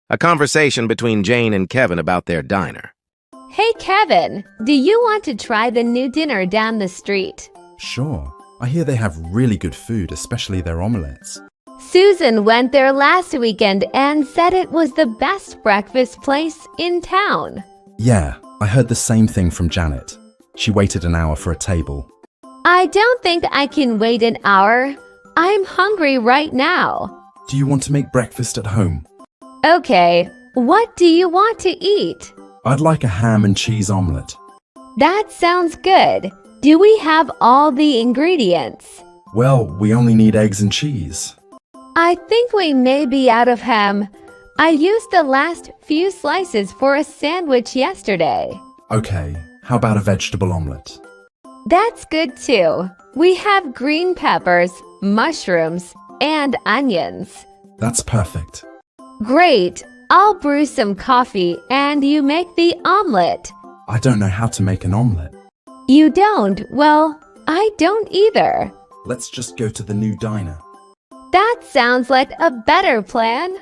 A conversation between Jane and Kevin about their diner. Hey, Kevin, do you want to try the new dinner down the street? Sure. I hear they have really good food, especially their omelettes. Susan went there last weekend and said it was the best breakfast place in town. Yeah, I heard the same thing from Janet. She waited an hour for a table. I don't think I can wait an hour. I'm hungry right now. Do you want to make breakfast at home? Okay, what do you want to eat? I'd like a ham and cheese omelette. That sounds good. Do we have all the ingredients? Well, we only need eggs and cheese. I think we may be out of ham. I used the last few slices for a sandwich yesterday. Okay, how about a vegetable omelette? That's good too. We have green peppers, mushrooms, and onions. That's perfect. Great. I'll brew some coffee and you make the omelet. I don't know how to make an omelette. You don't? Well, I don't either. Let's just go to the new diner. That sounds like a better plan.